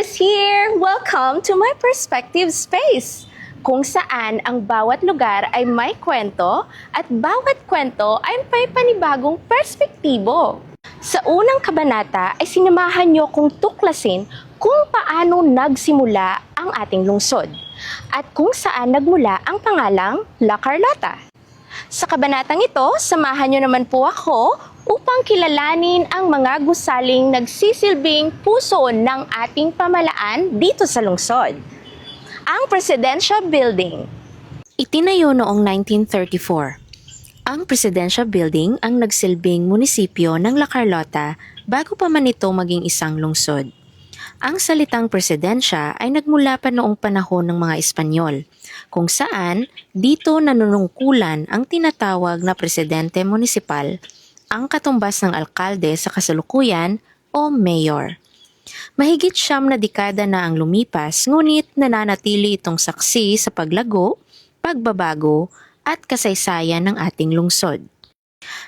Perspectivers here! Welcome to my Perspective Space, kung saan ang bawat lugar ay may kwento at bawat kwento ay may panibagong perspektibo. Sa unang kabanata ay sinamahan niyo kong tuklasin kung paano nagsimula ang ating lungsod at kung saan nagmula ang pangalang La Carlota. Sa kabanatang ito, samahan niyo naman po ako upang kilalanin ang mga gusaling nagsisilbing puso ng ating pamalaan dito sa lungsod. Ang Presidential Building. Itinayo noong 1934. Ang Presidential Building ang nagsilbing munisipyo ng La Carlota bago pa man ito maging isang lungsod. Ang salitang presidensya ay nagmula pa noong panahon ng mga Espanyol, kung saan dito nanunungkulan ang tinatawag na presidente munisipal, ang katumbas ng alkalde sa kasalukuyan o mayor. Mahigit 9 na dekada na ang lumipas, ngunit nananatili itong saksi sa paglago, pagbabago at kasaysayan ng ating lungsod.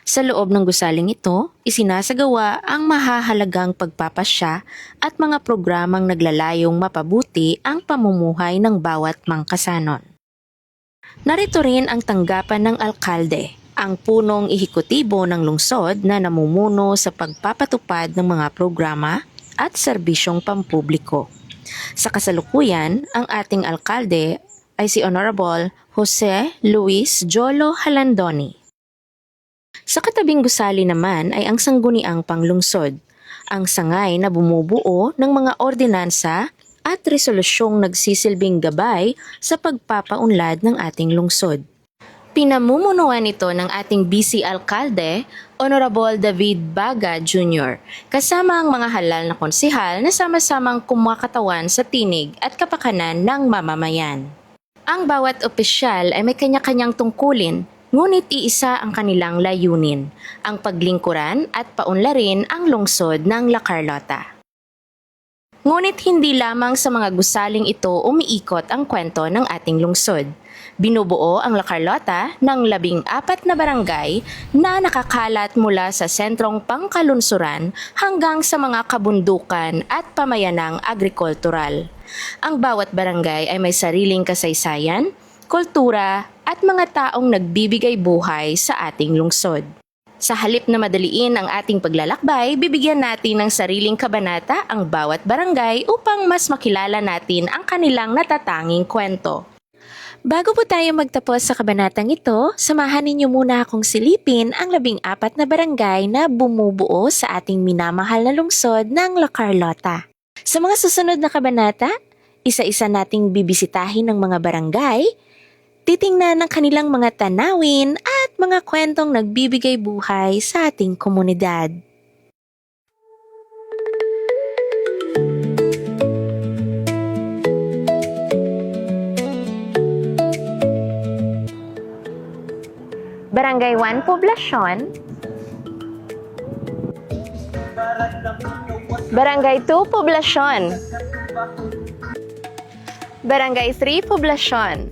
Sa loob ng gusaling ito, isinasagawa ang mahahalagang pagpapasya at mga programang naglalayong mapabuti ang pamumuhay ng bawat mangkasanon. Narito rin ang tanggapan ng alkalde, ang punong ehekutibo ng lungsod na namumuno sa pagpapatupad ng mga programa at serbisyong pampubliko. Sa kasalukuyan, ang ating alkalde ay si Honorable Jose Luis Jolo Halandoni. Sa katabing gusali naman ay ang sangguniang panglungsod, ang sangay na bumubuo ng mga ordinansa at resolusyong nagsisilbing gabay sa pagpapaunlad ng ating lungsod. Pinamumunuan ito ng ating BC Alkalde, Honorable David Baga Jr., kasama ang mga halal na konsihal na sama-samang kumakatawan sa tinig at kapakanan ng mamamayan. Ang bawat opisyal ay may kanya-kanyang tungkulin, ngunit iisa ang kanilang layunin, ang paglingkuran at paunlarin ang lungsod ng La Carlota. Ngunit hindi lamang sa mga gusaling ito umiikot ang kwento ng ating lungsod. Binubuo ang La Carlota ng 14 na barangay na nakakalat mula sa sentrong pangkalunsuran hanggang sa mga kabundukan at pamayanang agrikultural. Ang bawat barangay ay may sariling kasaysayan, kultura at mga taong nagbibigay buhay sa ating lungsod. Sa halip na madaliin ang ating paglalakbay, bibigyan natin ng sariling kabanata ang bawat barangay upang mas makilala natin ang kanilang natatanging kwento. Bago po tayo magtapos sa kabanatang ito, samahan ninyo muna akong silipin ang 14 na barangay na bumubuo sa ating minamahal na lungsod ng La Carlota. Sa mga susunod na kabanata, isa-isa nating bibisitahin ng mga barangay, titingnan ang kanilang mga tanawin at mga kwentong nagbibigay buhay sa ating komunidad. Barangay 1 Poblacion, Barangay 2 Poblacion, Barangay 3 Poblacion,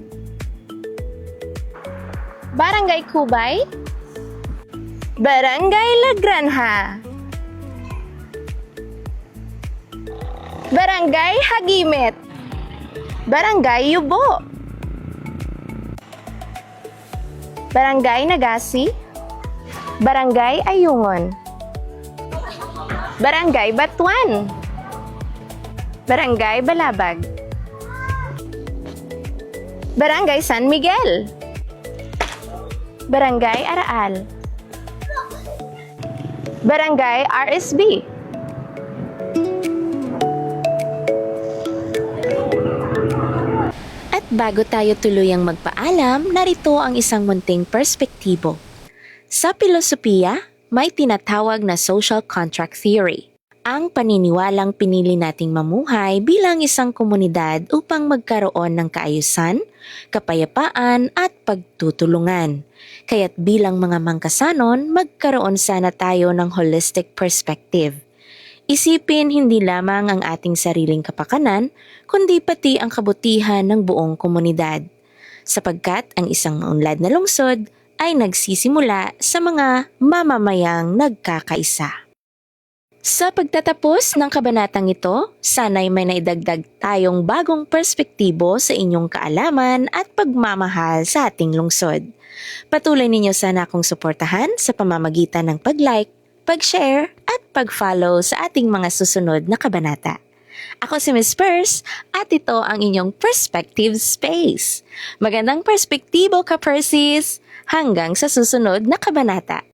Barangay Cubay, Barangay La Granja, Barangay Hagimet, Barangay Yubo, Barangay Nagasi, Barangay Ayungon, Barangay Batuan, Barangay Balabag, Barangay San Miguel, Barangay Araal, Barangay RSB, At bago tayo tuluyang magpaalam, narito ang isang munting perspektibo. Sa filosofiya, may tinatawag na social contract theory. Ang paniniwalang pinili nating mamuhay bilang isang komunidad upang magkaroon ng kaayusan, kapayapaan at pagtutulungan. Kaya't bilang mga mangkasanon, magkaroon sana tayo ng holistic perspective. Isipin hindi lamang ang ating sariling kapakanan, kundi pati ang kabutihan ng buong komunidad. Sapagkat ang isang maunlad na lungsod ay nagsisimula sa mga mamamayang nagkakaisa. Sa pagtatapos ng kabanatang ito, sana'y may naidagdag tayong bagong perspektibo sa inyong kaalaman at pagmamahal sa ating lungsod. Patuloy ninyo sana akong suportahan sa pamamagitan ng pag-like, pag-share at pag-follow sa ating mga susunod na kabanata. Ako si Miss Pers at ito ang inyong Perspective Space. Magandang perspektibo ka, Persis! Hanggang sa susunod na kabanata.